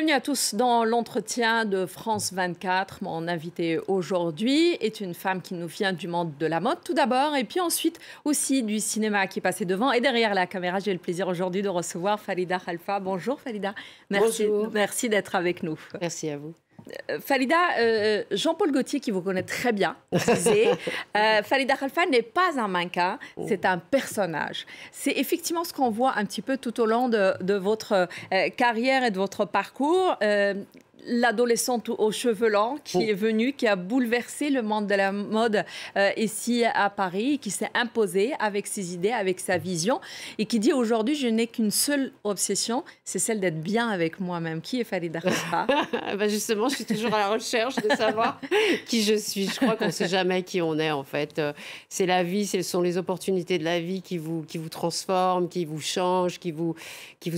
Bienvenue à tous dans l'entretien de France 24. Mon invité aujourd'hui est une femme qui nous vient du monde de la mode tout d'abord et puis ensuite aussi du cinéma qui est passé devant et derrière la caméra. J'ai le plaisir aujourd'hui de recevoir Farida Khalfa. Bonjour Farida. Bonjour. Merci d'être avec nous. Merci à vous. Farida, Jean-Paul Gaultier, qui vous connaît très bien, disait Farida Khalfa n'est pas un mannequin, c'est un personnage. C'est effectivement ce qu'on voit un petit peu tout au long de votre carrière et de votre parcours. L'adolescente aux cheveux longs qui est venue, qui a bouleversé le monde de la mode ici à Paris, qui s'est imposée avec ses idées, avec sa vision, et qui dit aujourd'hui, je n'ai qu'une seule obsession, c'est celle d'être bien avec moi-même. Qui est Farida Khalfa? Justement, je suis toujours à la recherche de savoir qui je suis. Je crois qu'on ne sait jamais qui on est, en fait. C'est la vie, ce sont les opportunités de la vie qui vous transforment, qui vous changent, qui vous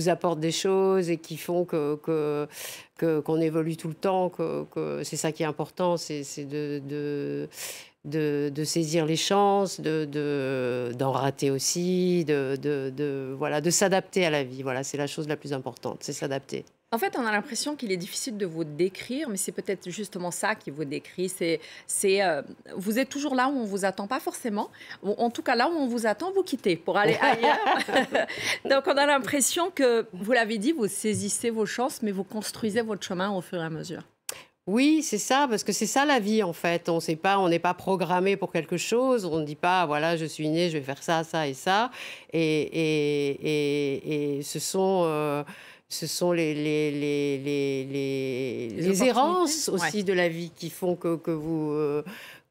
apportent des choses et qui font qu'on évolue tout le temps, que c'est ça qui est important, c'est de saisir les chances, d'en rater aussi, de s'adapter à la vie. Voilà, c'est la chose la plus importante, c'est s'adapter. En fait, on a l'impression qu'il est difficile de vous décrire, mais c'est peut-être justement ça qui vous décrit. Vous êtes toujours là où on ne vous attend pas forcément. En tout cas, là où on vous attend, vous quittez pour aller ailleurs. Donc, on a l'impression que, vous l'avez dit, vous saisissez vos chances, mais vous construisez votre chemin au fur et à mesure. Oui, c'est ça, parce que c'est ça la vie en fait. On sait pas, on n'est pas programmé pour quelque chose. On ne dit pas, voilà, je suis né, je vais faire ça, ça et ça. Et ce sont les errances aussi de la vie qui font que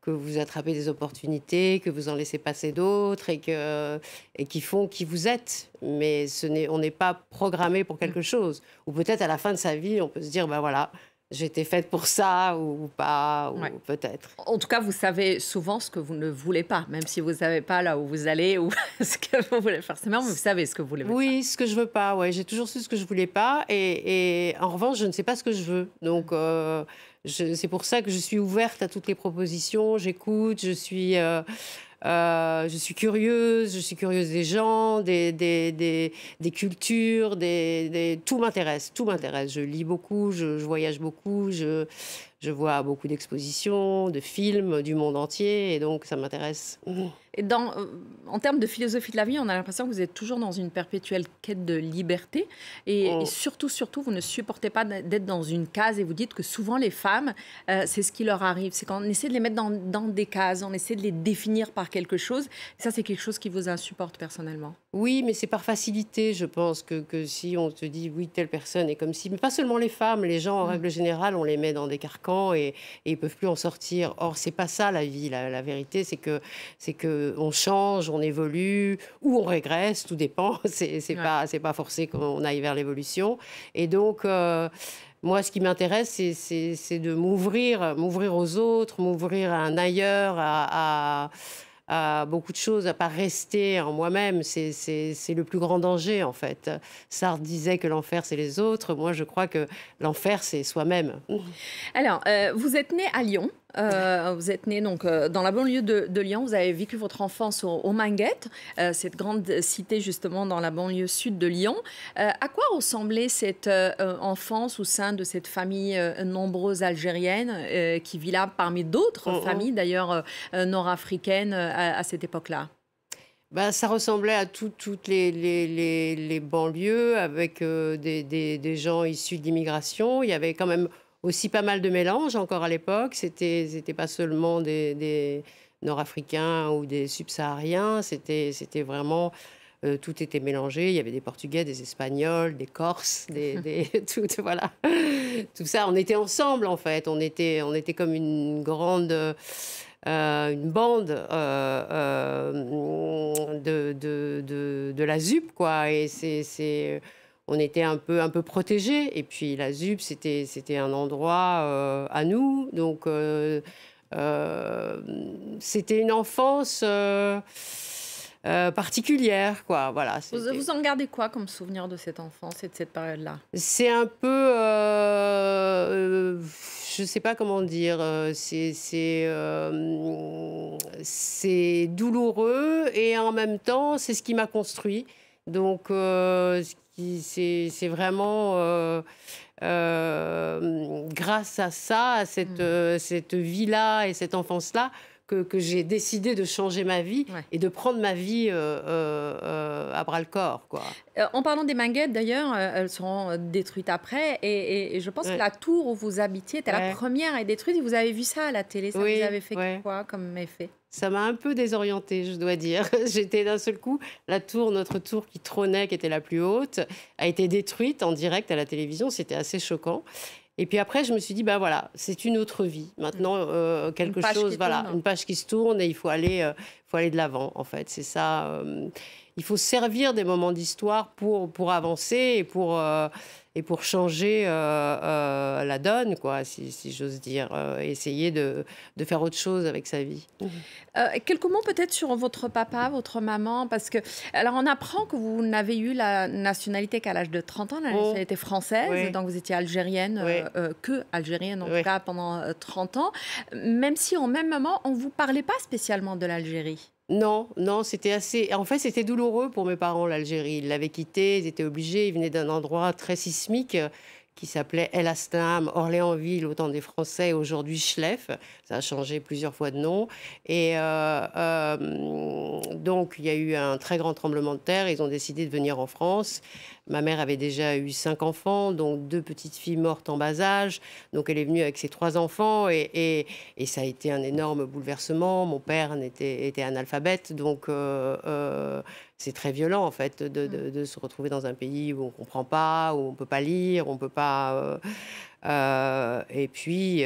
vous attrapez des opportunités, que vous en laissez passer d'autres et qui font qui vous êtes. Mais on n'est pas programmé pour quelque chose. Ou peut-être à la fin de sa vie, on peut se dire, ben voilà, j'étais faite pour ça ou pas, ou peut-être. En tout cas, vous savez souvent ce que vous ne voulez pas, même si vous ne savez pas là où vous allez ou ce que vous voulez. Forcément, vous savez ce que vous voulez pas. Oui, ce que je veux pas, ouais. J'ai toujours su ce que je voulais pas. Et en revanche, je ne sais pas ce que je veux. Donc, c'est pour ça que je suis ouverte à toutes les propositions. J'écoute, je suis curieuse des gens, des cultures, tout m'intéresse, tout m'intéresse. Je lis beaucoup, je voyage beaucoup, je vois beaucoup d'expositions, de films du monde entier, et donc ça m'intéresse. Et en termes de philosophie de la vie, on a l'impression que vous êtes toujours dans une perpétuelle quête de liberté. Et surtout, vous ne supportez pas d'être dans une case. Et vous dites que souvent, les femmes, c'est ce qui leur arrive. C'est qu'on essaie de les mettre dans des cases, on essaie de les définir par quelque chose. Et ça, c'est quelque chose qui vous insupporte personnellement. Oui, mais c'est par facilité, je pense, que si on te dit, oui, telle personne est comme si... Mais pas seulement les femmes, les gens, en règle générale, on les met dans des carcans et ils ne peuvent plus en sortir. Or, c'est pas ça, la vie. La vérité, c'est que on change, on évolue, ou on régresse, tout dépend. C'est pas forcé qu'on aille vers l'évolution. Et donc... moi, ce qui m'intéresse, c'est de m'ouvrir aux autres, m'ouvrir à un ailleurs, à beaucoup de choses, à pas rester en moi-même. C'est le plus grand danger, en fait. Sartre disait que l'enfer, c'est les autres. Moi, je crois que l'enfer, c'est soi-même. Alors, vous êtes né à Lyon. Vous êtes né donc, dans la banlieue de Lyon. Vous avez vécu votre enfance au Minguettes, cette grande cité justement dans la banlieue sud de Lyon. À quoi ressemblait cette enfance au sein de cette famille nombreuse algérienne qui vit là parmi d'autres familles d'ailleurs nord-africaines à cette époque-là? Ça ressemblait à toutes les banlieues avec des gens issus de l'immigration. Il y avait quand même aussi pas mal de mélanges encore à l'époque. C'était pas seulement des Nord-Africains ou des Subsahariens. C'était vraiment... tout était mélangé. Il y avait des Portugais, des Espagnols, des Corses, tout, voilà. Tout ça, on était ensemble, en fait. On était comme une grande... une bande de la ZUP, quoi. Et on était un peu protégés. Et puis la ZUP, c'était un endroit à nous. Donc, c'était une enfance particulière, quoi. Voilà. Vous en gardez quoi comme souvenir de cette enfance et de cette période-là? C'est un peu... je ne sais pas comment dire. C'est douloureux et en même temps, c'est ce qui m'a construit. Donc, ce c'est vraiment grâce à ça, à cette vie-là et cette enfance-là, que j'ai décidé de changer ma vie et de prendre ma vie à bras-le-corps, quoi. En parlant des Minguettes, d'ailleurs, elles seront détruites après. Et je pense que la tour où vous habitiez était la première à être détruite. Et vous avez vu ça à la télé. Ça vous avait fait quoi comme effet? Ça m'a un peu désorientée, je dois dire. J'étais d'un seul coup, notre tour qui trônait, qui était la plus haute, a été détruite en direct à la télévision. C'était assez choquant. Et puis après, je me suis dit, ben voilà, c'est une autre vie. Maintenant, quelque chose, voilà, une page qui se tourne et il faut aller de l'avant, en fait. C'est ça. Il faut servir des moments d'histoire pour avancer et pour changer la donne, quoi, si j'ose dire. Essayer de faire autre chose avec sa vie. Quelques mots peut-être sur votre papa, votre maman, parce que, alors on apprend que vous n'avez eu la nationalité qu'à l'âge de 30 ans, la nationalité française, donc vous étiez algérienne, que algérienne en tout cas pendant 30 ans, même si au même moment on ne vous parlait pas spécialement de l'Algérie. Non, c'était assez... En fait, c'était douloureux pour mes parents, l'Algérie. Ils l'avaient quitté, ils étaient obligés, ils venaient d'un endroit très sismique qui s'appelait El Astam, Orléansville, au temps des Français, aujourd'hui Chlef. Ça a changé plusieurs fois de nom. Et donc, il y a eu un très grand tremblement de terre. Ils ont décidé de venir en France. Ma mère avait déjà eu 5 enfants, donc 2 petites filles mortes en bas âge. Donc, elle est venue avec ses 3 enfants et ça a été un énorme bouleversement. Mon père était analphabète, donc c'est très violent, en fait, de se retrouver dans un pays où on ne comprend pas, où on ne peut pas lire, on ne peut pas... et puis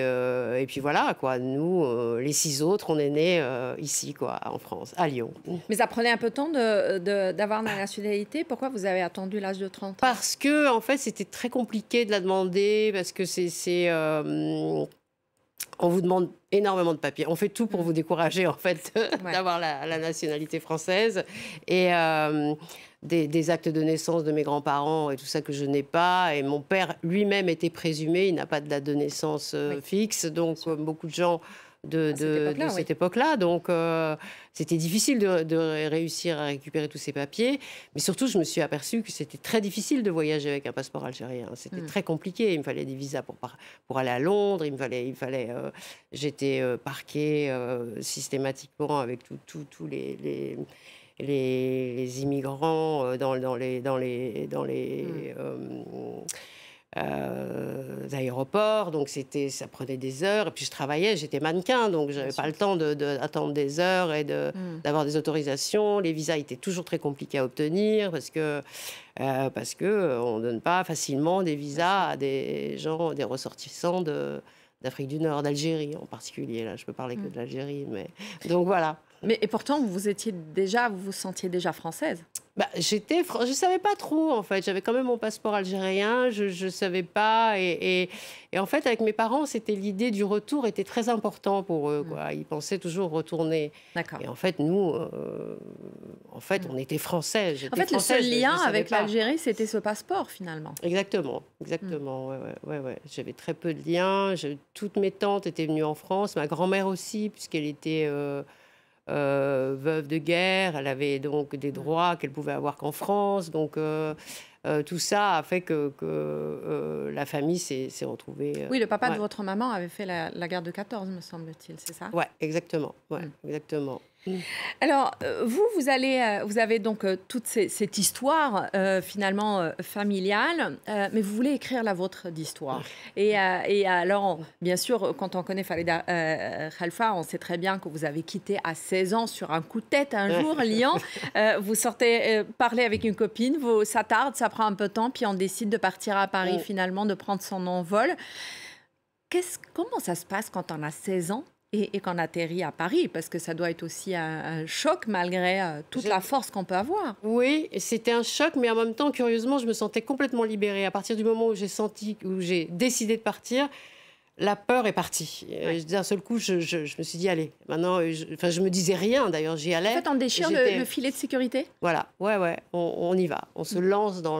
voilà, quoi. Nous, les 6 autres, on est nés ici, quoi, en France, à Lyon. Mais ça prenait un peu de temps d'avoir la nationalité. Pourquoi vous avez attendu l'âge de 30 ans? Parce que, en fait, c'était très compliqué de la demander, parce que on vous demande énormément de papiers. On fait tout pour vous décourager, en fait, d'avoir la nationalité française. Et des actes de naissance de mes grands-parents et tout ça que je n'ai pas. Et mon père lui-même était présumé. Il n'a pas de date de naissance fixe. Donc, comme beaucoup de gens de cette époque-là. Donc, c'était difficile de réussir à récupérer tous ces papiers. Mais surtout, je me suis aperçue que c'était très difficile de voyager avec un passeport algérien. C'était très compliqué. Il me fallait des visas pour aller à Londres. J'étais parquée systématiquement avec tous les immigrants dans les aéroports, donc ça prenait des heures. Et puis je travaillais, j'étais mannequin, donc j'avais pas le temps d'attendre des heures et d'avoir des autorisations. Les visas étaient toujours très compliqués à obtenir parce que on donne pas facilement des visas à des gens, des ressortissants d'Afrique du Nord, d'Algérie en particulier. Là, je peux parler que de l'Algérie, mais donc voilà. Et pourtant, vous vous sentiez déjà française. Je savais pas trop, en fait. J'avais quand même mon passeport algérien, je savais pas. Et en fait, avec mes parents, l'idée du retour était très important pour eux, quoi. Ils pensaient toujours retourner. D'accord. Et en fait, nous, on était français. En fait, le seul lien avec l'Algérie, c'était ce passeport, finalement. Exactement. Ouais. J'avais très peu de liens. Toutes mes tantes étaient venues en France, ma grand-mère aussi, puisqu'elle était... veuve de guerre, elle avait donc des droits qu'elle pouvait avoir qu'en France. Donc tout ça a fait que la famille s'est retrouvée. Oui, le papa de votre maman avait fait la guerre de 14, me semble-t-il, c'est ça? Ouais, exactement. Exactement. Alors, vous avez donc toute cette histoire finalement familiale, mais vous voulez écrire la vôtre d'histoire. Et alors, bien sûr, quand on connaît Falida Khalfa, on sait très bien que vous avez quitté à 16 ans sur un coup de tête un jour Lyon. Vous sortez parler avec une copine, ça tarde, ça prend un peu de temps, puis on décide de partir à Paris finalement, de prendre son envol. Comment ça se passe quand on a 16 ans et qu'on atterrit à Paris, parce que ça doit être aussi un choc malgré toute la force qu'on peut avoir. Oui, c'était un choc, mais en même temps, curieusement, je me sentais complètement libérée. À partir du moment où j'ai décidé de partir, la peur est partie. D'un seul coup, je me suis dit, allez, maintenant, je me disais rien, d'ailleurs, j'y allais. En fait, on déchire le filet de sécurité. Voilà, ouais, on y va. On se lance dans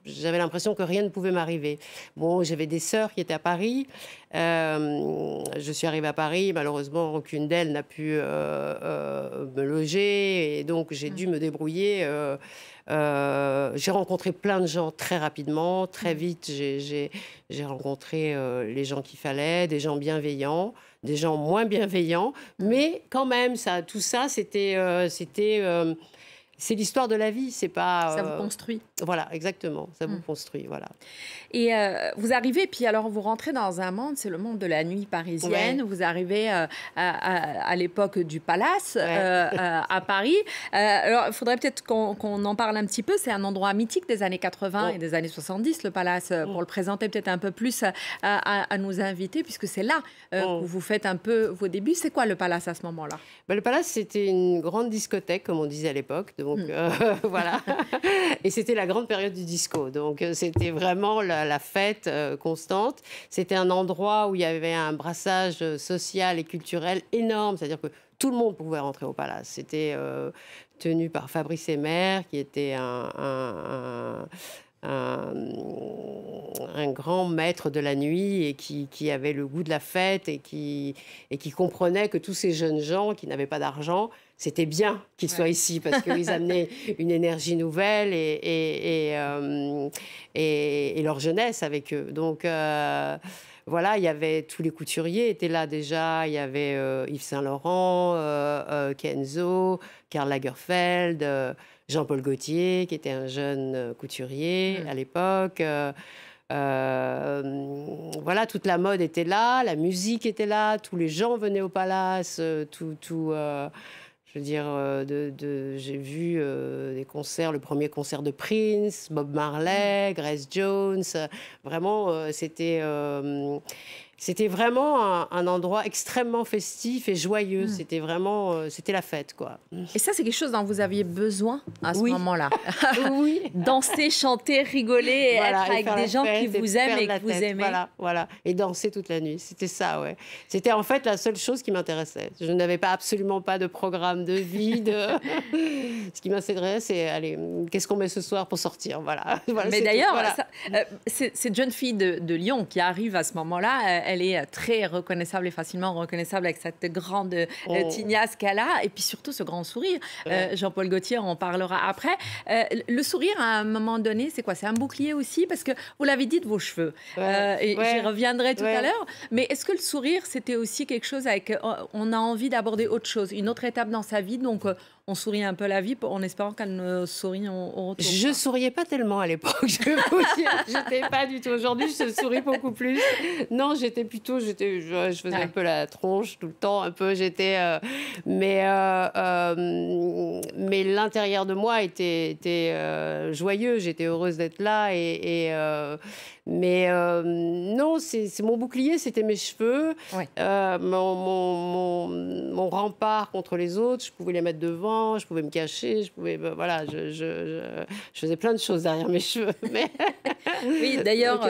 j'avais l'impression que rien ne pouvait m'arriver. Bon, j'avais des sœurs qui étaient à Paris. Je suis arrivée à Paris, malheureusement, aucune d'elles n'a pu me loger, et donc j'ai dû me débrouiller. J'ai rencontré plein de gens très rapidement, très vite. J'ai rencontré les gens qu'il fallait, des gens bienveillants, des gens moins bienveillants, mais quand même, tout ça, c'est l'histoire de la vie, c'est pas... Ça vous construit. Voilà, exactement, ça vous construit, voilà. Et vous arrivez, puis alors vous rentrez dans un monde, c'est le monde de la nuit parisienne. Vous arrivez à l'époque du Palace, à Paris. Alors, il faudrait peut-être qu'on en parle un petit peu. C'est un endroit mythique des années 80 et des années 70, le Palace, pour le présenter peut-être un peu plus à nos invités, puisque c'est là que vous faites un peu vos débuts. C'est quoi le Palace à ce moment-là? Le Palace, c'était une grande discothèque, comme on disait à l'époque. Donc, voilà. Et c'était la grande période du disco. Donc, c'était vraiment la fête constante. C'était un endroit où il y avait un brassage social et culturel énorme. C'est-à-dire que tout le monde pouvait rentrer au Palace. C'était tenu par Fabrice Hébert, qui était un grand maître de la nuit et qui avait le goût de la fête et qui comprenait que tous ces jeunes gens qui n'avaient pas d'argent, c'était bien qu'ils soient ici parce qu'ils amenaient une énergie nouvelle et leur jeunesse avec eux. Donc voilà, il y avait tous les couturiers étaient là déjà. Il y avait Yves Saint Laurent, Kenzo, Karl Lagerfeld, Jean-Paul Gaultier, qui était un jeune couturier à l'époque. Voilà, toute la mode était là, la musique était là, tous les gens venaient au Palace, je veux dire, j'ai vu des concerts, le premier concert de Prince, Bob Marley, Grace Jones. Vraiment, c'était vraiment un endroit extrêmement festif et joyeux. C'était vraiment, c'était la fête, quoi. Et ça, c'est quelque chose dont vous aviez besoin à ce moment-là. Oui. Danser, chanter, rigoler, voilà, être avec des gens qui vous aiment et que vous aimez. Voilà. Et danser toute la nuit. C'était ça, ouais. C'était en fait la seule chose qui m'intéressait. Je n'avais absolument pas de programme de vie. Ce qui m'intéressait, c'est, allez, qu'est-ce qu'on met ce soir pour sortir, voilà. Mais d'ailleurs, cette jeune fille de Lyon qui arrive à ce moment-là, elle est très reconnaissable et facilement reconnaissable avec cette grande tignasse qu'elle a et puis surtout ce grand sourire. Jean-Paul Gaultier en parlera après. Le sourire, à un moment donné, c'est quoi? C'est un bouclier aussi? Parce que vous l'avez dit de vos cheveux. J'y reviendrai tout à l'heure. Mais est-ce que le sourire, c'était aussi quelque chose avec... on a envie d'aborder autre chose, une autre étape dans sa vie, donc... on sourit un peu la vie en espérant qu'elle nous sourit au retour. Je souriais pas tellement à l'époque, je vais vous dire. J'étais pas du tout. Aujourd'hui, je souris beaucoup plus. Non, j'étais plutôt, je faisais un peu la tronche tout le temps, un peu. Mais l'intérieur de moi était joyeux. J'étais heureuse d'être là mais non, c'est mon bouclier, c'était mes cheveux, mon rempart contre les autres. Je pouvais les mettre devant, je pouvais me cacher, voilà, je faisais plein de choses derrière mes cheveux. Mais... Oui, d'ailleurs,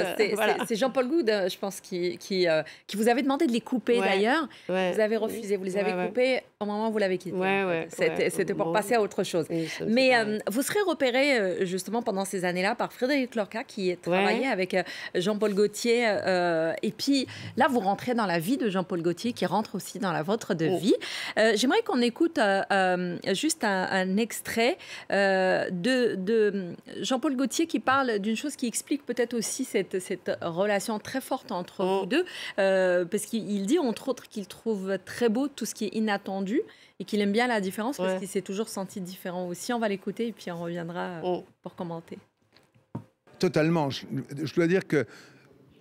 c'est Jean-Paul Goude, je pense, qui vous avait demandé de les couper, d'ailleurs. Vous avez refusé, vous les avez coupés au moment où vous l'avez quitté. C'était pour passer à autre chose. Oui, mais vous serez repéré, justement, pendant ces années-là, par Frédéric Lorca, qui travaillait avec Jean-Paul Gaultier. Et puis, là, vous rentrez dans la vie de Jean-Paul Gaultier, qui rentre aussi dans la vôtre de vie. J'aimerais qu'on écoute juste un extrait de Jean-Paul Gaultier qui parle d'une chose qui explique peut-être aussi cette relation très forte entre vous deux, parce qu'il dit, entre autres, qu'il trouve très beau tout ce qui est inattendu et qu'il aime bien la différence parce qu'il s'est toujours senti différent aussi. On va l'écouter et puis on reviendra pour commenter. Totalement. Je dois dire que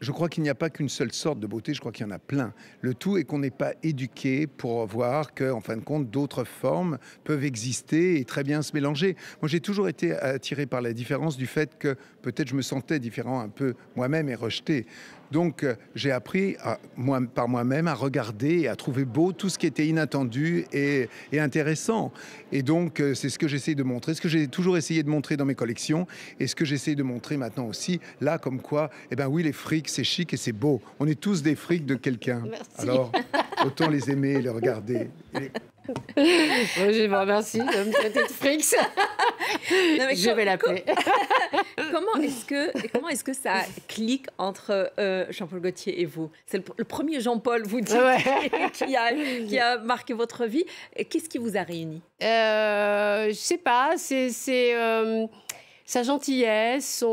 je crois qu'il n'y a pas qu'une seule sorte de beauté, je crois qu'il y en a plein. Le tout est qu'on n'est pas éduqué pour voir qu'en fin de compte, d'autres formes peuvent exister et très bien se mélanger. Moi, j'ai toujours été attiré par la différence du fait que peut-être je me sentais différent un peu moi-même et rejeté. Donc, j'ai appris par moi-même à regarder et à trouver beau tout ce qui était inattendu et intéressant. Et donc, c'est ce que j'essaie de montrer, ce que j'ai toujours essayé de montrer dans mes collections et ce que j'essaie de montrer maintenant aussi, là, comme quoi, eh ben oui, les frics, c'est chic et c'est beau. On est tous des frics de quelqu'un. Merci. Alors, autant les aimer et les regarder. Je vous remercie de me traiter de frics. Je vais l'appeler. Comment est-ce que ça clique entre Jean-Paul Gaultier et vous? C'est le premier Jean-Paul, vous dites, qui a marqué votre vie. Qu'est-ce qui vous a réuni? Je sais pas, c'est sa gentillesse,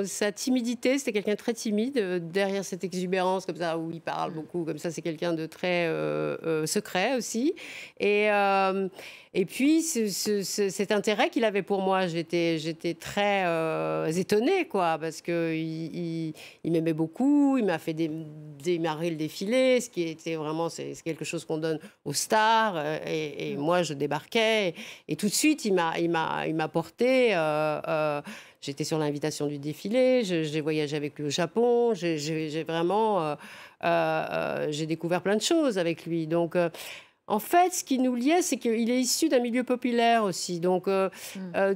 sa timidité. C'était quelqu'un de très timide. Derrière cette exubérance comme ça, où il parle beaucoup, comme ça, c'est quelqu'un de très secret aussi. Et puis, cet intérêt qu'il avait pour moi, j'étais très étonnée, quoi, parce qu'il m'aimait beaucoup, il m'a fait démarrer le défilé, ce qui était vraiment, c'est quelque chose qu'on donne aux stars, et moi, je débarquais, et tout de suite, il m'a porté. J'étais sur l'invitation du défilé, j'ai voyagé avec lui au Japon, j'ai vraiment... j'ai découvert plein de choses avec lui, donc... En fait, ce qui nous liait, c'est qu'il est issu d'un milieu populaire aussi. Donc,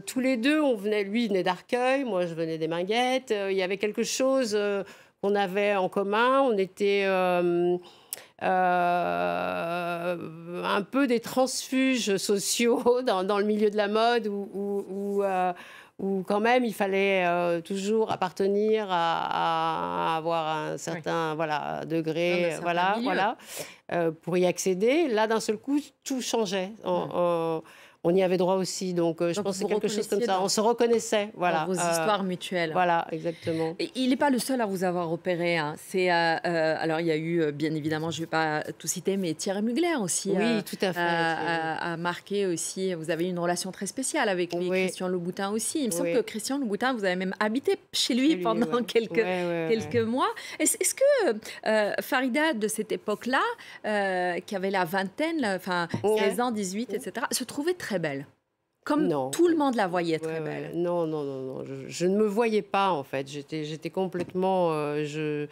tous les deux, lui, il venait d'Arcueil, moi, je venais des Minguettes. Il y avait quelque chose qu'on avait en commun. On était un peu des transfuges sociaux dans le milieu de la mode où quand même, il fallait toujours appartenir à avoir un certain degré, pour y accéder. Là, d'un seul coup, tout changeait. On y avait droit aussi. Donc je pense que c'est quelque chose comme ça. On se reconnaissait. Voilà. Dans vos histoires mutuelles. Voilà, exactement. Et il n'est pas le seul à vous avoir opéré. Hein. Alors, il y a eu, bien évidemment, je ne vais pas tout citer, mais Thierry Mugler aussi. Oui, tout à fait. A marqué aussi. Vous avez une relation très spéciale avec lui. Oui. Christian Louboutin aussi. Il me semble que Christian Louboutin, vous avez même habité chez lui pendant quelques mois. Est-ce que Farida, de cette époque-là, qui avait la vingtaine, 16 ans, 18, etc., se trouvait très belle, comme tout le monde la voyait très belle. Non, je ne me voyais pas, en fait. J'étais complètement... je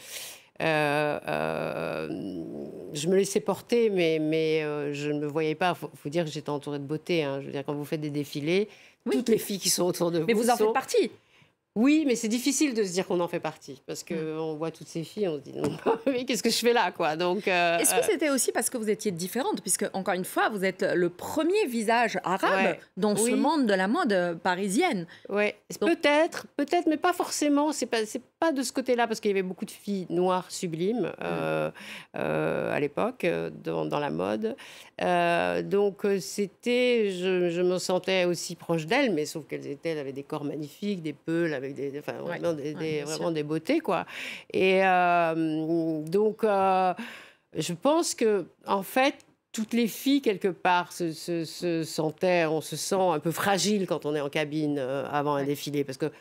me laissais porter, mais je ne me voyais pas. Faut dire que j'étais entourée de beauté. Hein. Je veux dire, quand vous faites des défilés, toutes les filles qui sont autour de vous... Mais vous en faites partie. Oui, mais c'est difficile de se dire qu'on en fait partie, parce qu'on voit toutes ces filles, on se dit non, mais qu'est-ce que je fais là, quoi. Donc, est-ce que c'était aussi parce que vous étiez différente, puisque encore une fois, vous êtes le premier visage arabe dans ce monde de la mode parisienne. Oui, peut-être, mais pas forcément. C'est pas de ce côté-là, parce qu'il y avait beaucoup de filles noires sublimes à l'époque dans la mode. Donc c'était, je me sentais aussi proche d'elles, mais sauf elles avaient des corps magnifiques, des peuls avec vraiment des beautés, quoi. Et donc je pense que en fait toutes les filles quelque part on se sent un peu fragile quand on est en cabine avant un défilé, parce que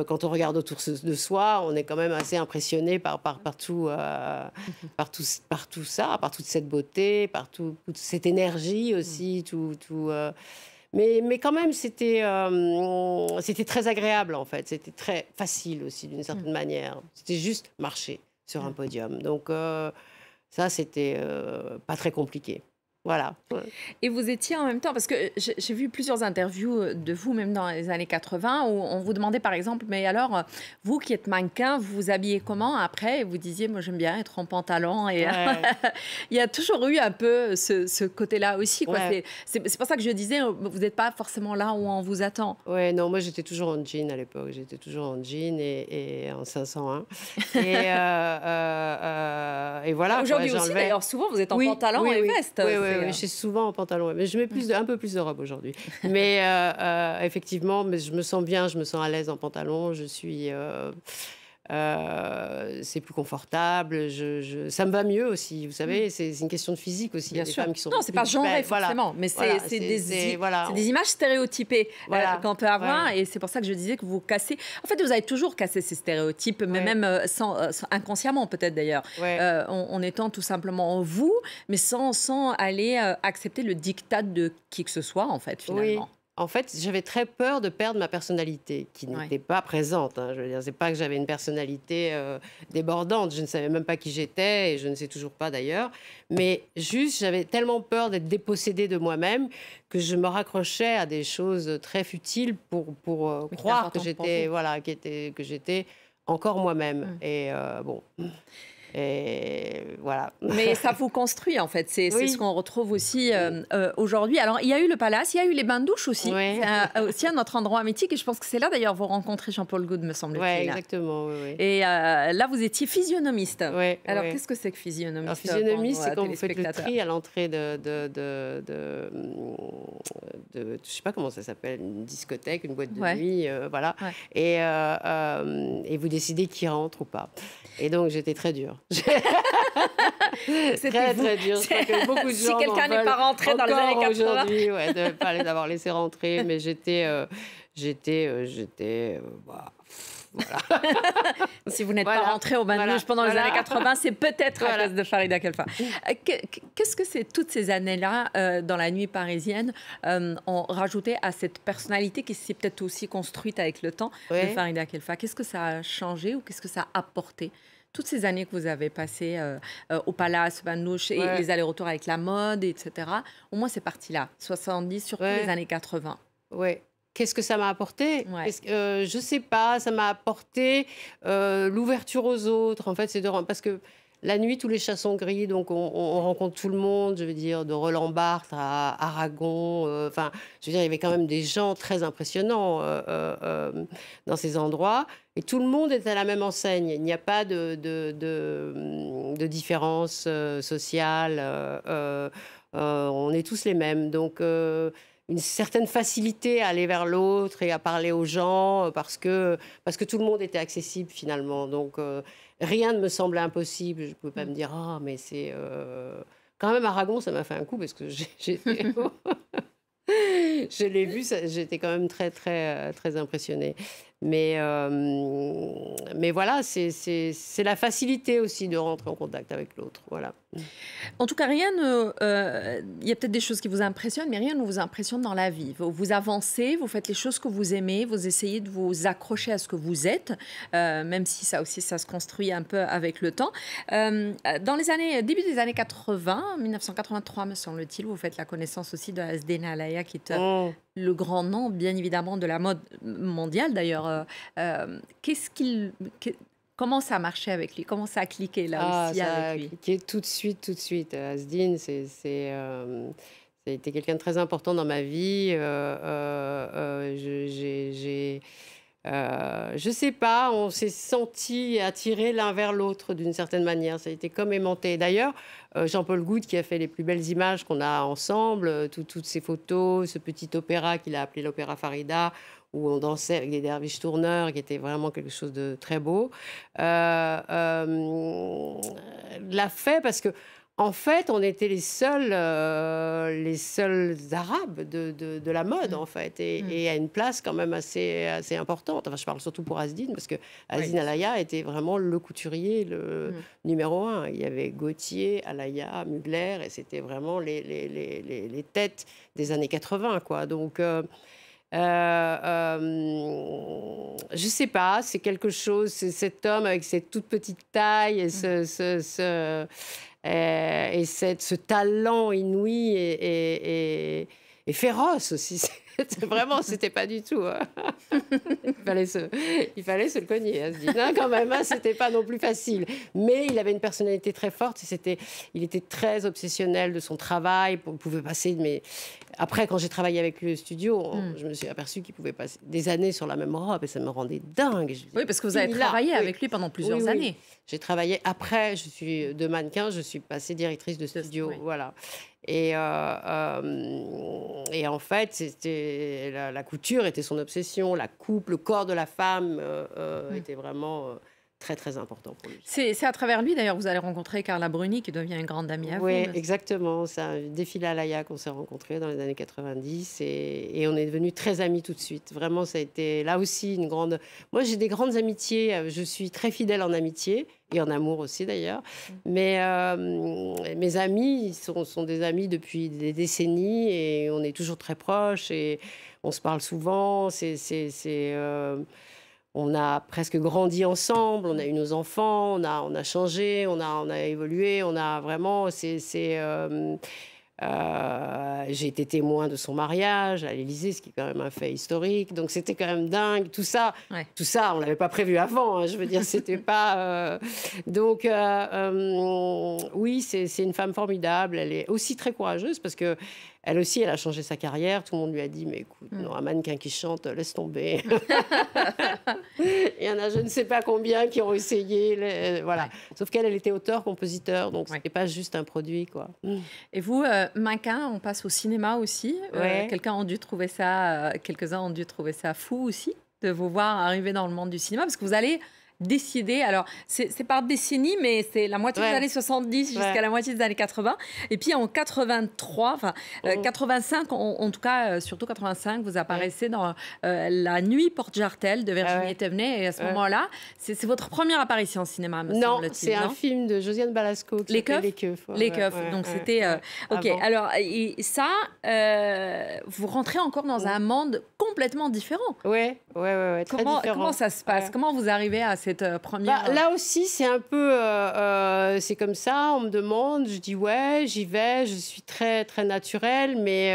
quand on regarde autour de soi, on est quand même assez impressionné par tout ça, par toute cette beauté, par toute cette énergie aussi, mais quand même, c'était très agréable, en fait. C'était très facile aussi, d'une certaine manière. C'était juste marcher sur un podium. Donc, ça, c'était pas très compliqué. Voilà. Et vous étiez en même temps, parce que j'ai vu plusieurs interviews de vous, même dans les années 80, où on vous demandait par exemple, mais alors, vous qui êtes mannequin, vous vous habillez comment après? Et vous disiez, moi j'aime bien être en pantalon. Et il y a toujours eu un peu ce côté-là aussi. C'est pour ça que je disais, vous n'êtes pas forcément là où on vous attend. Ouais, non, moi j'étais toujours en jean à l'époque. J'étais toujours en jean et en 501. Et voilà. Aujourd'hui aussi, d'ailleurs, souvent vous êtes en pantalon et veste. Je suis souvent en pantalon, mais je mets un peu plus de robe aujourd'hui. Mais effectivement, mais je me sens bien, je me sens à l'aise en pantalon. Je suis, c'est plus confortable. Ça me va mieux aussi. Vous savez, c'est une question de physique aussi. Bien Il y a sûr. des femmes qui sont non, c'est pas genré forcément, mais c'est des images stéréotypées qu'on peut avoir, et c'est pour ça que je disais que vous cassez. En fait, vous avez toujours cassé ces stéréotypes, mais même inconsciemment peut-être d'ailleurs, en étant tout simplement vous, mais sans aller accepter le diktat de qui que ce soit en fait finalement. Oui. En fait, j'avais très peur de perdre ma personnalité, qui n'était pas présente. Hein. Je veux dire, c'est pas que j'avais une personnalité débordante. Je ne savais même pas qui j'étais, et je ne sais toujours pas d'ailleurs. Mais juste, j'avais tellement peur d'être dépossédée de moi-même que je me raccrochais à des choses très futiles pour croire que j'étais, que j'étais encore moi-même. Et bon. Et voilà. Mais ça vous construit, en fait. C'est Oui. ce qu'on retrouve aussi aujourd'hui. Alors, il y a eu le palace, il y a eu les bains de douche aussi. Ouais. C'est aussi un autre endroit mythique. Et je pense que c'est là, d'ailleurs, vous rencontrez Jean-Paul Gaultier, me Oui, semble-t-il. exactement. Oui. Et là, vous étiez physionomiste. Ouais, Alors, ouais. qu'est-ce que c'est que physionomiste? Alors, physionomiste, pour c'est nos quand vous faites le téléspectateurs? tri à l'entrée je sais pas comment ça s'appelle, une discothèque, une boîte de Ouais. nuit, voilà. Ouais. Et vous décidez qui rentre ou pas. Et donc, j'étais très dure. C'était Très, vous. très dur. Je crois que beaucoup de Si gens quelqu'un m'en n'est veulent pas rentré dans les encore années 80. aujourd'hui, ouais, de ne pas les avoir laissés rentrer. Mais bah, voilà. Si vous n'êtes Voilà. pas rentré au bain de Voilà. douche pendant les Voilà. années 80, c'est peut-être à Voilà. cause de Farida Khelfa. Qu'est-ce que c'est toutes ces années-là dans la nuit parisienne ont rajouté à cette personnalité qui s'est peut-être aussi construite avec le temps de Ouais. Farida Khelfa? Qu'est-ce que ça a changé ou qu'est-ce que ça a apporté? Toutes ces années que vous avez passées au Palace, au bain de douche, et Ouais. les allers-retours avec la mode, etc. Au moins, c'est parti là, 70, surtout Ouais. les années 80. Ouais. Qu'est-ce que ça m'a apporté? Ouais. Je sais pas, ça m'a apporté l'ouverture aux autres. En fait, parce que la nuit, tous les chats sont gris, donc on rencontre tout le monde. Je veux dire, de Roland Barthes à Aragon. Enfin, je veux dire, il y avait quand même des gens très impressionnants dans ces endroits. Et tout le monde est à la même enseigne. Il n'y a pas de différence sociale. On est tous les mêmes. Donc, une certaine facilité à aller vers l'autre et à parler aux gens parce que tout le monde était accessible finalement. Donc, rien ne me semblait impossible. Je ne pouvais pas me dire, ah, mais c'est... Quand même, Aragon, ça m'a fait un coup parce que je l'ai vu, j'étais quand même très, très, très impressionnée. Mais voilà, c'est la facilité aussi de rentrer en contact avec l'autre. Voilà. En tout cas, rien ne. Il y a peut-être des choses qui vous impressionnent, mais rien ne vous impressionne dans la vie. Vous avancez, vous faites les choses que vous aimez, vous essayez de vous accrocher à ce que vous êtes, même si ça aussi, ça se construit un peu avec le temps. Dans les début des années 80, 1983, me semble-t-il, vous faites la connaissance aussi de Asdena Alaya, qui est le grand nom, bien évidemment, de la mode mondiale, d'ailleurs. Comment ça a marché avec lui? Comment ça a cliqué là aussi ça a avec lui? cliqué tout de suite, tout de suite. Asdine, ça a été quelqu'un de très important dans ma vie. Je sais pas, on s'est sentis attirés l'un vers l'autre d'une certaine manière. Ça a été comme aimanté. D'ailleurs, Jean-Paul Gaultier qui a fait les plus belles images qu'on a ensemble, toutes ces photos, ce petit opéra qu'il a appelé l'opéra Farida, où on dansait avec des derviches tourneurs, qui était vraiment quelque chose de très beau. L'a fait parce que, en fait, on était les seuls Arabes de la mode, en fait, et à une place quand même assez importante. Enfin, je parle surtout pour Asdine, parce que Asdine Alaya était vraiment le couturier, le numéro un. Il y avait Gaultier, Alaya, Mugler, et c'était vraiment les têtes des années 80, quoi. Donc, je sais pas, c'est quelque chose, c'est cet homme avec cette toute petite taille et ce talent inouï et féroce aussi. Vraiment, c'était pas du tout. Il fallait se le cogner, à se dire. Non, quand même, c'était pas non plus facile. Mais il avait une personnalité très forte. Il était très obsessionnel de son travail. Il pouvait passer. Mais après, quand j'ai travaillé avec lui au studio, je me suis aperçue qu'il pouvait passer des années sur la même robe et ça me rendait dingue. Oui, parce que vous avez travaillé avec lui pendant plusieurs années. J'ai travaillé après. Je suis de mannequin. Je suis passée directrice de studio. Voilà. Et en fait, c'était la couture était son obsession, la coupe, le corps de la femme était vraiment très très important pour lui. C'est à travers lui d'ailleurs que vous allez rencontrer Carla Bruni, qui devient une grande amie à vous. Oui, exactement. C'est un défilé à Alaya qu'on s'est rencontrés dans les années 90 et on est devenus très amis tout de suite. Vraiment, ça a été là aussi une grande... Moi, j'ai des grandes amitiés. Je suis très fidèle en amitié et en amour aussi d'ailleurs. Mais mes amis sont des amis depuis des décennies et on est toujours très proches et on se parle souvent. On a presque grandi ensemble, on a eu nos enfants, on a changé, on a évolué, on a vraiment... J'ai été témoin de son mariage à l'Élysée, ce qui est quand même un fait historique. Donc c'était quand même dingue. Tout ça, on l'avait pas prévu avant. Hein, je veux dire, c'était pas. Donc oui, c'est une femme formidable. Elle est aussi très courageuse parce que elle aussi, elle a changé sa carrière. Tout le monde lui a dit, mais écoute, non, un mannequin qui chante, laisse tomber. Il y en a je ne sais pas combien qui ont essayé. Voilà. Sauf qu'elle, elle était auteur-compositeur, donc c'était pas juste un produit, quoi. Et vous, mannequin, on passe au cinéma aussi. Quelqu'un a dû trouver ça, quelques-uns ont dû trouver ça fou aussi, de vous voir arriver dans le monde du cinéma, parce que vous allez décider, alors c'est par décennie, mais c'est la moitié des années 70 jusqu'à la moitié des années 80. Et puis en 83, enfin 85, en tout cas, surtout 85, vous apparaissez dans La Nuit porte Jartel de Virginie Ethévenet. Et à ce moment-là, c'est votre première apparition au cinéma, me semble-t-il. Non, c'est un film de Josiane Balasco qui s'appelle Les Keufs. Les Keufs, donc c'était... ok, alors et ça, vous rentrez encore dans un monde complètement différent. Ouais, très différent. Comment ça se passe? Comment vous arrivez à cette première... Là aussi, c'est un peu... c'est comme ça, on me demande, je dis ouais, j'y vais, je suis très, très naturelle, mais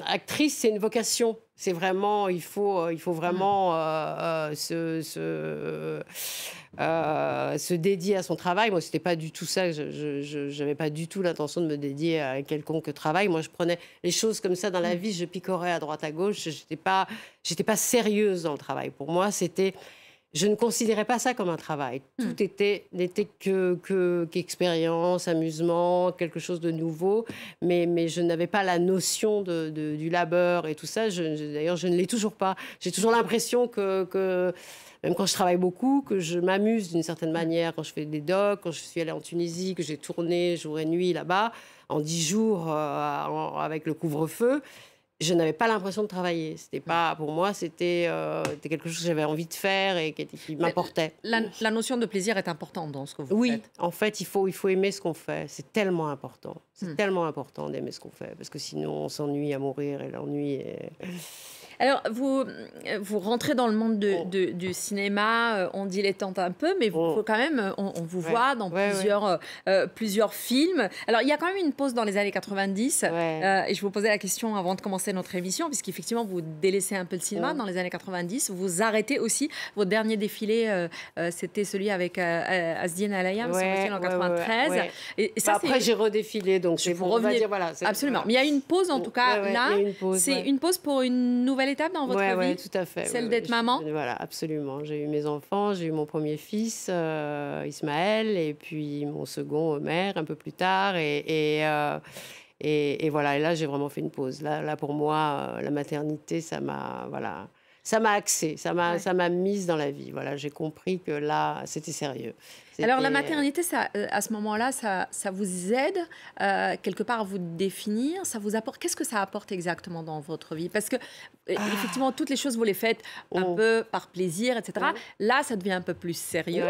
actrice, c'est une vocation. C'est vraiment, il faut vraiment se dédier à son travail. Moi, c'était pas du tout ça. Je n'avais pas du tout l'intention de me dédier à quelconque travail. Moi, je prenais les choses comme ça dans la vie. Je picorais à droite à gauche. J'étais pas sérieuse dans le travail. Pour moi, je ne considérais pas ça comme un travail. Tout n'était qu'expérience, amusement, quelque chose de nouveau. Mais je n'avais pas la notion du labeur et tout ça. D'ailleurs, je ne l'ai toujours pas. J'ai toujours l'impression que même quand je travaille beaucoup, que je m'amuse d'une certaine manière. Quand je fais des docs, quand je suis allée en Tunisie, que j'ai tourné jour et nuit là-bas, en 10 jours avec le couvre-feu, je n'avais pas l'impression de travailler. C'était pas, pour moi, c'était quelque chose que j'avais envie de faire et qui m'apportait. La notion de plaisir est importante dans ce que vous faites. Oui, en fait, il faut aimer ce qu'on fait. C'est tellement important. C'est tellement important d'aimer ce qu'on fait. Parce que sinon, on s'ennuie à mourir et l'ennui est... Alors, vous rentrez dans le monde du cinéma, on dilettante un peu, mais faut quand même, on vous voit dans plusieurs films. Alors, il y a quand même une pause dans les années 90, et je vous posais la question avant de commencer notre émission, puisqu'effectivement, vous délaissez un peu le cinéma dans les années 90, vous arrêtez aussi. Votre dernier défilé, c'était celui avec Asdine Alaya, en 93. Et ça, après, j'ai redéfilé, donc je vous revenez. Voilà, absolument. Mais il y a une pause, en tout cas, là. C'est une pause pour une nouvelle étape dans votre vie. Oui, tout à fait. Celle d'être maman. Voilà, absolument. J'ai eu mes enfants, j'ai eu mon premier fils, Ismaël, et puis mon second, Omer, un peu plus tard. Et voilà, et là, j'ai vraiment fait une pause. Là pour moi, la maternité, ça m'a axée, ça m'a mise dans la vie. Voilà, j'ai compris que là, c'était sérieux. Alors, la maternité, ça, à ce moment-là, ça vous aide quelque part à vous définir. Ça vous apporte. Qu'est-ce que ça apporte exactement dans votre vie? Parce que, effectivement, toutes les choses, vous les faites un peu par plaisir, etc. Là, ça devient un peu plus sérieux.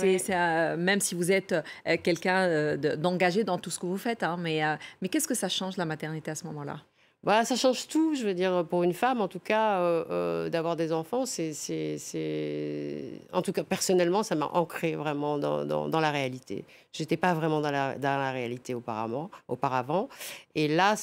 Même si vous êtes quelqu'un d'engagé dans tout ce que vous faites. Hein, mais qu'est-ce que ça change, la maternité, à ce moment-là? Ça change tout, je veux dire, pour une femme, en tout cas, d'avoir des enfants, en tout cas, personnellement, ça m'a ancré vraiment dans la réalité. Je n'étais pas vraiment dans la réalité auparavant. Et là,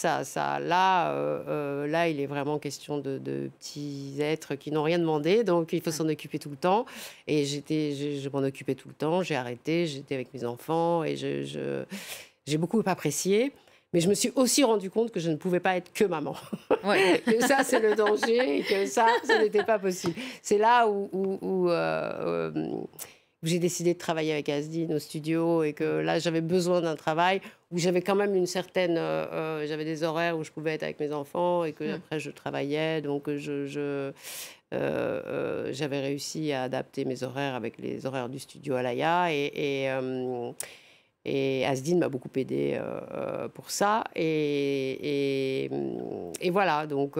là, il est vraiment question de petits êtres qui n'ont rien demandé, donc il faut s'en occuper tout le temps. Et je m'en occupais tout le temps, j'ai arrêté, j'étais avec mes enfants, et j'ai beaucoup apprécié. Mais je me suis aussi rendu compte que je ne pouvais pas être que maman. Que ça, c'est le danger et que ça n'était pas possible. C'est là où j'ai décidé de travailler avec Asdine au studio et que là, j'avais besoin d'un travail où j'avais quand même une certaine... j'avais des horaires où je pouvais être avec mes enfants et que après je travaillais. Donc, j'avais réussi à adapter mes horaires avec les horaires du studio Alaya et Asdine m'a beaucoup aidée pour ça. Et voilà. Donc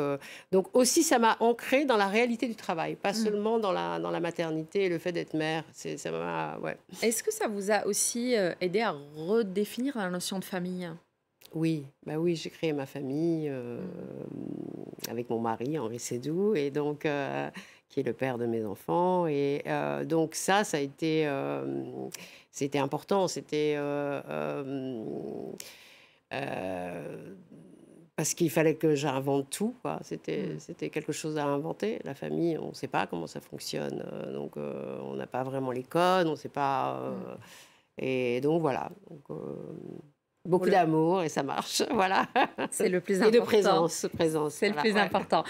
aussi, ça m'a ancrée dans la réalité du travail, pas seulement dans la maternité et le fait d'être mère. Ça m'a, Est-ce que ça vous a aussi aidé à redéfinir la notion de famille? Oui, oui, j'ai créé ma famille avec mon mari, Henri Sédou, et donc qui est le père de mes enfants. Et donc ça a été... c'était important, c'était... parce qu'il fallait que j'invente tout, quoi. C'était quelque chose à inventer. La famille, on ne sait pas comment ça fonctionne. Donc, on n'a pas vraiment les codes, on ne sait pas... et donc, voilà. Donc, beaucoup d'amour et ça marche, voilà. C'est le plus important. Et de présence. C'est le plus important.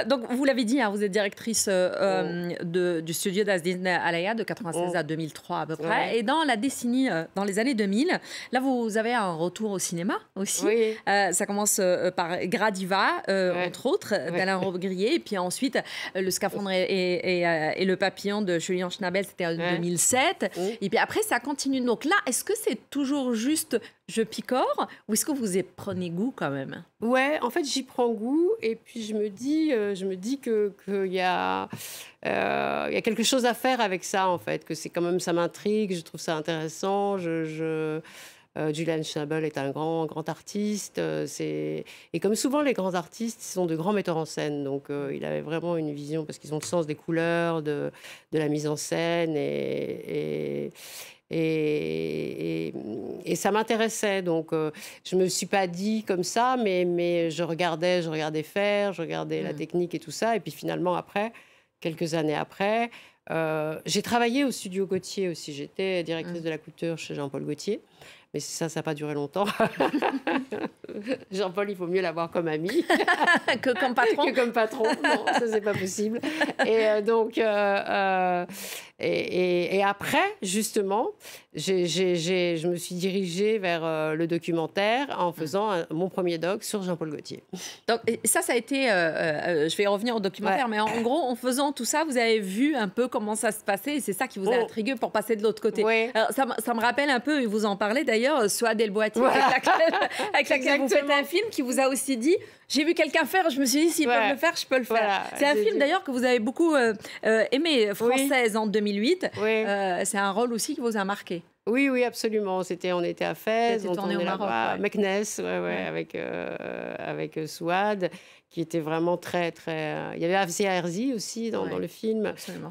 Donc, vous l'avez dit, hein, vous êtes directrice du studio d'Azdine Alaya de 96 à 2003 à peu près. Et dans la décennie, dans les années 2000, là, vous avez un retour au cinéma aussi. Oui. Ça commence par Gradiva, entre autres, d'Alain Robbe-Grillet. Et puis ensuite, Le Scaphandre et le Papillon de Julien Schnabel, c'était en 2007. Et puis après, ça continue. Donc là, est-ce que c'est toujours juste... je picore, ou est-ce que vous y prenez goût quand même? Ouais, en fait, j'y prends goût et puis je me dis qu'il y a quelque chose à faire avec ça, en fait, que c'est quand même, ça m'intrigue, je trouve ça intéressant. Julian Schnabel est un grand artiste. Et comme souvent, les grands artistes sont de grands metteurs en scène. Donc, il avait vraiment une vision, parce qu'ils ont le sens des couleurs, de la mise en scène. Et ça m'intéressait. Donc, je ne me suis pas dit comme ça, mais je regardais faire, je regardais la technique et tout ça. Et puis finalement, après, quelques années après, j'ai travaillé au studio Gauthier aussi. J'étais directrice de la couture chez Jean-Paul Gaultier. Mais ça n'a pas duré longtemps. Jean-Paul, il faut mieux l'avoir comme ami. Que comme patron. Que comme patron. Non, ça, c'est pas possible. Et donc, et après, justement, je me suis dirigée vers le documentaire en faisant mon premier doc sur Jean-Paul Gaultier. Donc, ça a été... je vais revenir au documentaire, mais en gros, en faisant tout ça, vous avez vu un peu comment ça se passait et c'est ça qui vous a intrigué pour passer de l'autre côté. Alors, ça me rappelle un peu, et vous en parlez d'ailleurs, Souad El Boati, avec laquelle vous faites un film qui vous a aussi dit... J'ai vu quelqu'un faire, je me suis dit, s'ils peuvent le faire, je peux le faire. Voilà, c'est un film d'ailleurs que vous avez beaucoup aimé, Française en 2008. C'est un rôle aussi qui vous a marqué. Oui, absolument. On était à Fès, on tourné au Maroc. Meknes, avec Souad, qui était vraiment très... Il y avait Afzia Herzi aussi dans le film. Absolument.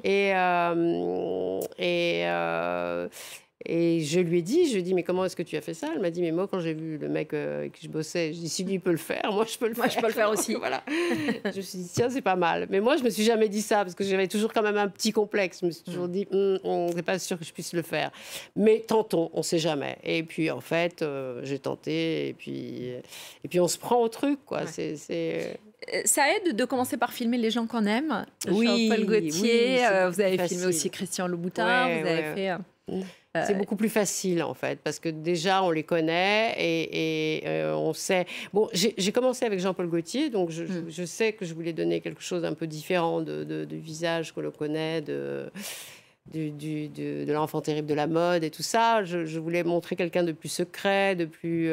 Et je lui ai dit, mais comment est-ce que tu as fait ça? Elle m'a dit, mais moi, quand j'ai vu le mec avec qui je bossais, je dis, si lui il peut le faire, moi, je peux le faire. Moi, je peux le faire aussi. Voilà. Je me suis dit, tiens, c'est pas mal. Mais moi, je me suis jamais dit ça, parce que j'avais toujours quand même un petit complexe. Je me suis toujours dit, on n'est pas sûr que je puisse le faire. Mais tentons, on sait jamais. Et puis, en fait, j'ai tenté, et puis on se prend au truc, quoi. Ça aide de commencer par filmer les gens qu'on aime. Jean-Paul Gaultier, vous avez filmé aussi Christian Louboutin, vous avez fait... C'est beaucoup plus facile, en fait, parce que déjà, on les connaît et on sait... Bon, j'ai commencé avec Jean-Paul Gaultier, donc je sais que je voulais donner quelque chose un peu différent du visage que l'on connaît, de l'enfant terrible de la mode et tout ça. Je voulais montrer quelqu'un de plus secret, de plus...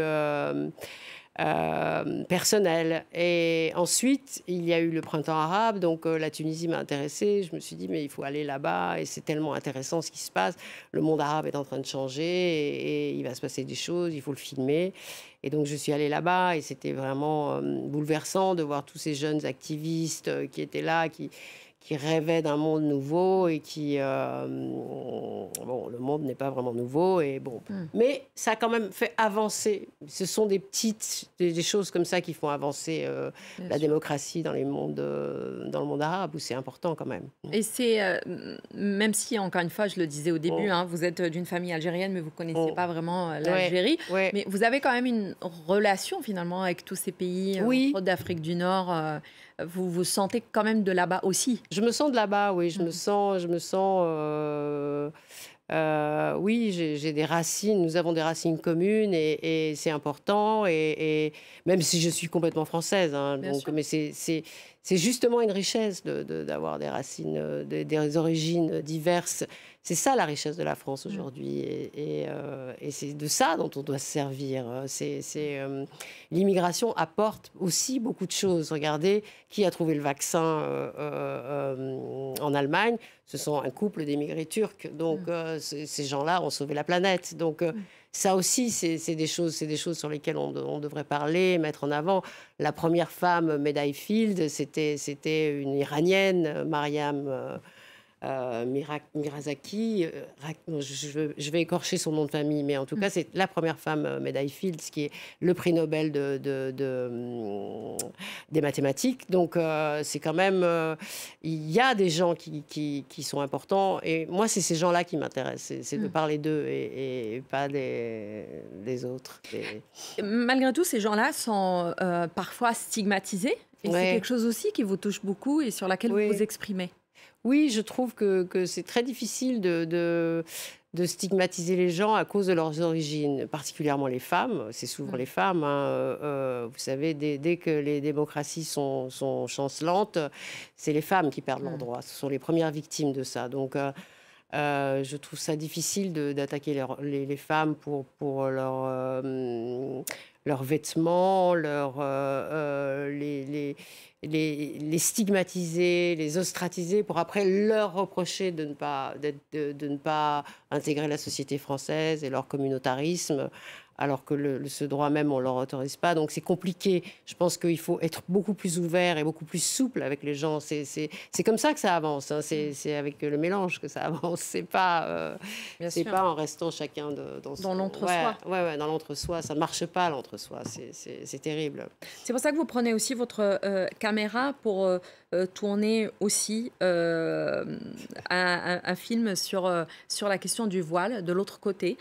personnel. Et ensuite, il y a eu le printemps arabe, donc la Tunisie m'a intéressée. Je me suis dit, mais il faut aller là-bas et c'est tellement intéressant ce qui se passe. Le monde arabe est en train de changer et il va se passer des choses, il faut le filmer. Et donc, je suis allée là-bas et c'était vraiment bouleversant de voir tous ces jeunes activistes qui étaient là, qui rêvaient d'un monde nouveau et qui... bon, le monde n'est pas vraiment nouveau, et bon. Mais ça a quand même fait avancer. Ce sont des choses comme ça qui font avancer la démocratie dans le monde arabe, où c'est important quand même. Et c'est... même si, encore une fois, je le disais au début, vous êtes d'une famille algérienne, mais vous ne connaissez pas vraiment l'Algérie. Mais vous avez quand même une relation, finalement, avec tous ces pays d'Afrique du Nord. Vous vous sentez quand même de là-bas aussi? Je me sens de là-bas, oui. Je me sens oui, j'ai des racines. Nous avons des racines communes et c'est important. Et même si je suis complètement française, mais c'est justement une richesse d'avoir des racines, des origines diverses. C'est ça la richesse de la France aujourd'hui, et c'est de ça dont on doit se servir. L'immigration apporte aussi beaucoup de choses. Regardez, qui a trouvé le vaccin en Allemagne? Ce sont un couple d'émigrés turcs. Donc ces gens-là ont sauvé la planète. Donc ça aussi, c'est des choses sur lesquelles on devrait parler, mettre en avant. La première femme médaille Fields, c'était une Iranienne, Mariam Mirazaki. Je vais écorcher son nom de famille, mais en tout cas, c'est la première femme médaille Fields, qui est le prix Nobel des mathématiques. Donc, c'est quand même... il y a des gens qui sont importants. Et moi, c'est ces gens-là qui m'intéressent. C'est de parler d'eux et pas des autres. Malgré tout, ces gens-là sont parfois stigmatisés. Et c'est quelque chose aussi qui vous touche beaucoup et sur laquelle vous vous exprimez. Oui, je trouve que c'est très difficile de stigmatiser les gens à cause de leurs origines, particulièrement les femmes. C'est souvent les femmes. Vous savez, dès que les démocraties sont chancelantes, c'est les femmes qui perdent leurs droits. Ce sont les premières victimes de ça. Donc, je trouve ça difficile d'attaquer les femmes pour leurs vêtements, les stigmatiser, les ostratiser, pour après leur reprocher de ne pas intégrer la société française et leur communautarisme, alors que ce droit même, on ne leur autorise pas. Donc c'est compliqué. Je pense qu'il faut être beaucoup plus ouvert et beaucoup plus souple avec les gens. C'est comme ça que ça avance. Hein. C'est avec le mélange que ça avance. C'est pas en restant chacun dans l'entre-soi. Ouais, dans l'entre-soi. Ça ne marche pas, l'entre-soi. C'est terrible. C'est pour ça que vous prenez aussi votre caméra pour tourner aussi un film sur la question du voile, de l'autre côté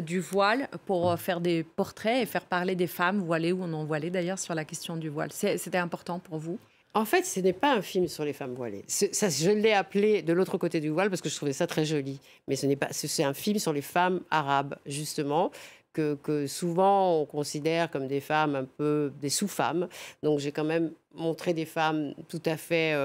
du voile, pour faire des portraits et faire parler des femmes voilées ou non voilées d'ailleurs sur la question du voile. C'était important pour vous? En fait, ce n'est pas un film sur les femmes voilées. Je l'ai appelé de l'autre côté du voile parce que je trouvais ça très joli. Mais c'est un film sur les femmes arabes, justement, que souvent on considère comme des femmes un peu des sous-femmes. Donc j'ai quand même montré des femmes tout à fait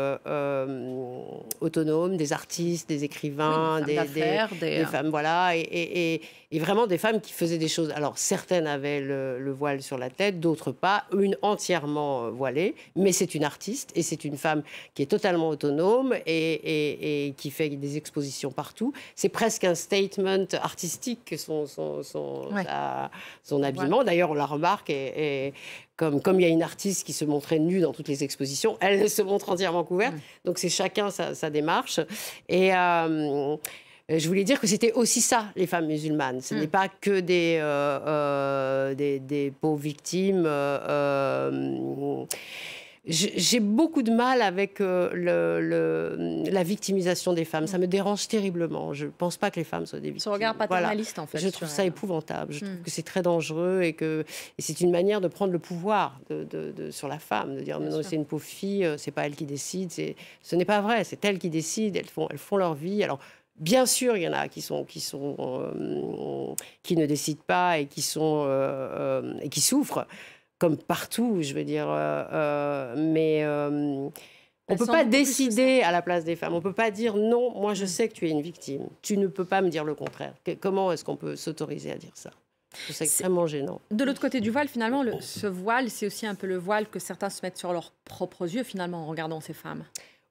autonomes, des artistes, des écrivains, des femmes, voilà, et vraiment des femmes qui faisaient des choses. Alors certaines avaient le voile sur la tête, d'autres pas, une entièrement voilée, mais c'est une artiste et c'est une femme qui est totalement autonome et qui fait des expositions partout. C'est presque un statement artistique, son habillement. D'ailleurs, on la remarque et comme il y a une artiste qui se montrait nue dans toutes les expositions, elle se montre entièrement couverte. Donc c'est chacun sa démarche. Et je voulais dire que c'était aussi ça, les femmes musulmanes. Ce n'est pas que des pauvres victimes. J'ai beaucoup de mal avec la victimisation des femmes. Ça me dérange terriblement. Je ne pense pas que les femmes soient des victimes. Ce regard paternaliste, en fait. Je trouve ça épouvantable. Je trouve que c'est très dangereux et c'est une manière de prendre le pouvoir sur la femme, de dire non, c'est une pauvre fille, c'est pas elle qui décide. Ce n'est pas vrai, c'est elles qui décident, elles font leur vie. Alors, bien sûr, il y en a qui ne décident pas et qui souffrent. Comme partout, je veux dire. Mais on ne peut pas décider à la place des femmes. On ne peut pas dire non, moi je sais que tu es une victime. Tu ne peux pas me dire le contraire. Comment est-ce qu'on peut s'autoriser à dire ça? C'est extrêmement gênant. De l'autre côté du voile, finalement, ce voile, c'est aussi un peu le voile que certains se mettent sur leurs propres yeux, finalement, en regardant ces femmes.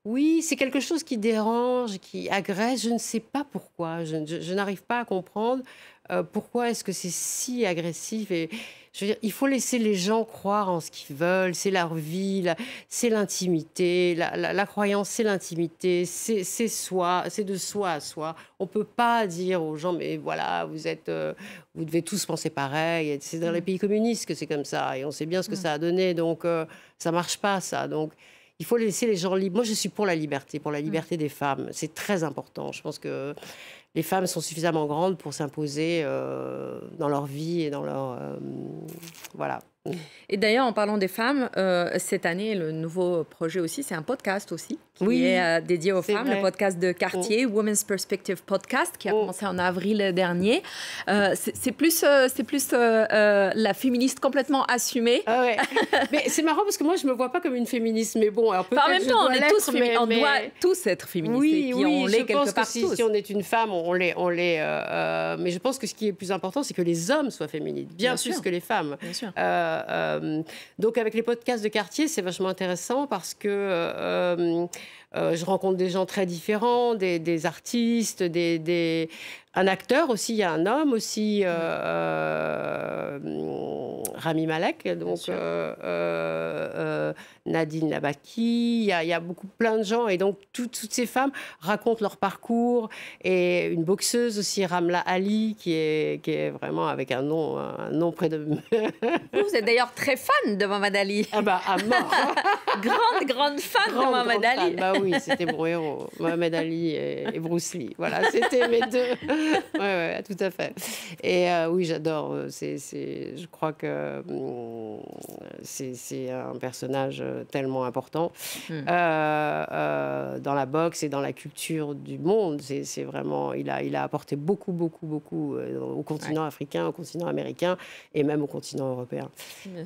Oui, c'est quelque chose qui dérange, qui agresse. Je ne sais pas pourquoi. Je n'arrive pas à comprendre pourquoi est-ce que c'est si agressif. Et je veux dire, il faut laisser les gens croire en ce qu'ils veulent. C'est leur vie, c'est l'intimité. La croyance, c'est l'intimité. C'est soi, c'est de soi à soi. On ne peut pas dire aux gens, mais voilà, vous devez tous penser pareil. C'est dans les pays communistes que c'est comme ça. Et on sait bien ce que ça a donné. Donc, ça ne marche pas, ça. Donc, il faut laisser les gens libres. Moi, je suis pour la liberté des femmes. C'est très important. Je pense que les femmes sont suffisamment grandes pour s'imposer dans leur vie et dans leur... voilà. Et d'ailleurs, en parlant des femmes, cette année, le nouveau projet aussi, c'est un podcast aussi, qui est dédié aux femmes, le podcast de Cartier, Women's Perspective Podcast, qui a commencé en avril dernier. C'est plus la féministe complètement assumée. Ah ouais. Mais c'est marrant parce que moi, je ne me vois pas comme une féministe, mais bon, alors peut-être en même temps, on doit tous être féministes, et puis on l'est quelque part tous. Si on est une femme, on l'est. Mais je pense que ce qui est plus important, c'est que les hommes soient féministes, bien plus que les femmes. Bien sûr. Donc avec les podcasts de Cartier, c'est vachement intéressant parce que je rencontre des gens très différents, des artistes, un acteur aussi, il y a un homme aussi, Rami Malek, donc Nadine Labaki, il y a plein de gens, et donc toutes ces femmes racontent leur parcours, et une boxeuse aussi, Ramla Ali, qui est vraiment avec un nom près de... Vous êtes d'ailleurs très fan de Mohamed Ali. Ah bah, à mort. grande fan de Mohamed Ali. Bah oui, c'était mon héros, Mohamed Ali et Bruce Lee. Voilà, c'était mes deux. Ouais, tout à fait. Et oui, j'adore. Je crois que c'est un personnage tellement important dans la boxe et dans la culture du monde. C'est vraiment, il a apporté beaucoup au continent africain, au continent américain et même au continent européen.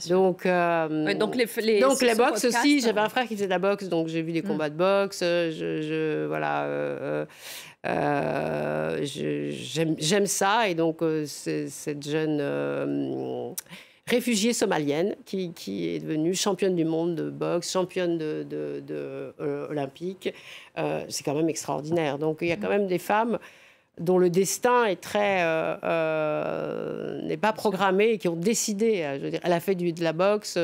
Donc les boxes aussi. J'avais un frère qui faisait de la boxe, donc j'ai vu des combats de boxe. J'aime ça, et donc cette jeune réfugiée somalienne qui est devenue championne du monde de boxe, championne olympique, c'est quand même extraordinaire. Donc il y a quand même des femmes dont le destin est n'est pas programmé, et qui ont décidé. Je veux dire, elle a fait de la boxe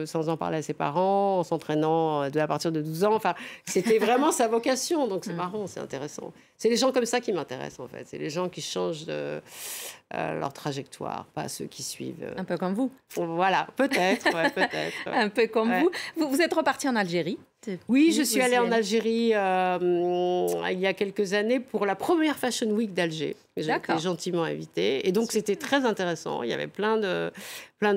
sans en parler à ses parents, en s'entraînant à partir de 12 ans. Enfin, c'était vraiment sa vocation. Donc c'est marrant, c'est intéressant. C'est les gens comme ça qui m'intéressent, en fait. C'est les gens qui changent leur trajectoire, pas ceux qui suivent. Un peu comme vous. Voilà, peut-être. Un peu comme vous. Vous êtes reparti en Algérie. Oui, je suis allée en Algérie il y a quelques années pour la première Fashion Week d'Alger. J'ai été gentiment invitée. Et donc, c'était très intéressant. Il y avait plein de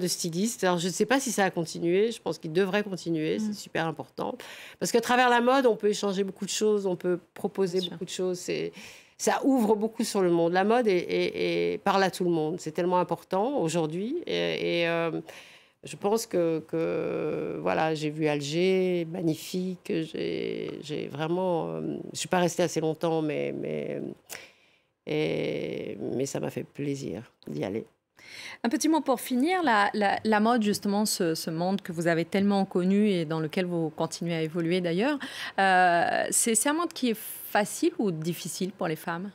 stylistes. Alors, je ne sais pas si ça a continué. Je pense qu'il devrait continuer. C'est super important. Parce qu'à travers la mode, on peut échanger beaucoup de choses. On peut proposer beaucoup de choses. Ça ouvre beaucoup sur le monde. La mode parle à tout le monde. C'est tellement important aujourd'hui. Je pense que voilà, j'ai vu Alger, magnifique. J'ai vraiment... je ne suis pas restée assez longtemps, mais ça m'a fait plaisir d'y aller. Un petit mot pour finir. La mode, justement, ce monde que vous avez tellement connu et dans lequel vous continuez à évoluer d'ailleurs, c'est un monde qui est facile ou difficile pour les femmes?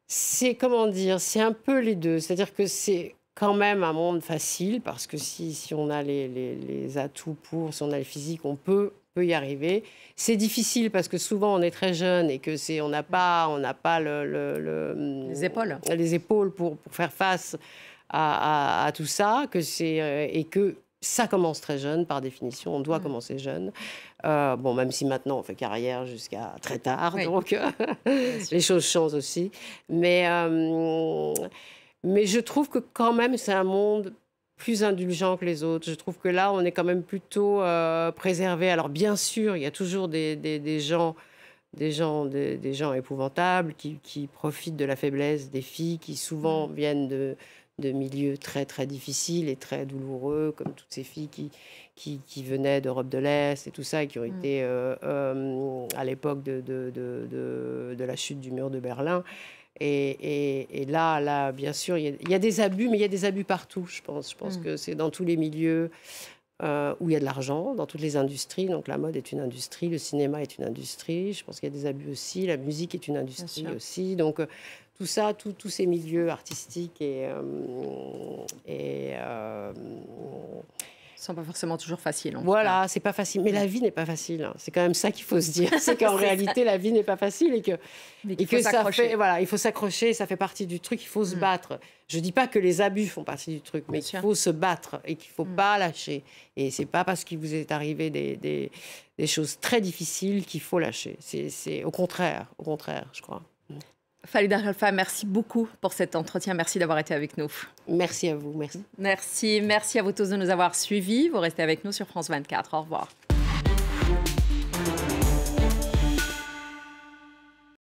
C'est, comment dire, c'est un peu les deux. C'est-à-dire que c'est quand même un monde facile, parce que si on a les atouts si on a le physique, on peut y arriver. C'est difficile parce que souvent on est très jeune et que on n'a pas les épaules pour faire face à tout ça, et que ça commence très jeune par définition. On doit commencer jeune. Même si maintenant on fait carrière jusqu'à très tard, donc les choses changent aussi. Mais je trouve que quand même, c'est un monde plus indulgent que les autres. Je trouve que là, on est quand même plutôt préservé. Alors, bien sûr, il y a toujours des gens épouvantables qui profitent de la faiblesse des filles, qui souvent viennent de milieux très, très difficiles et très douloureux, comme toutes ces filles qui venaient d'Europe de l'Est et tout ça, et qui ont été à l'époque de la chute du mur de Berlin. Et là, bien sûr, il y a des abus, mais il y a des abus partout, je pense. Je pense que c'est dans tous les milieux où il y a de l'argent, dans toutes les industries. Donc la mode est une industrie, le cinéma est une industrie. Je pense qu'il y a des abus aussi. La musique est une industrie aussi. Donc tout ça, tous ces milieux artistiques sont pas forcément toujours faciles. Voilà, c'est pas facile. Mais la vie n'est pas facile. Hein. C'est quand même ça qu'il faut se dire. C'est qu'en réalité, la vie n'est pas facile, et que ça fait... Voilà, il faut s'accrocher, ça fait partie du truc, il faut se battre. Je dis pas que les abus font partie du truc, mais qu'il faut se battre et qu'il faut pas lâcher. Et c'est pas parce qu'il vous est arrivé des choses très difficiles qu'il faut lâcher. C'est au contraire, je crois. Falida Khalfa, merci beaucoup pour cet entretien. Merci d'avoir été avec nous. Merci à vous. Merci. Merci à vous tous de nous avoir suivis. Vous restez avec nous sur France 24. Au revoir.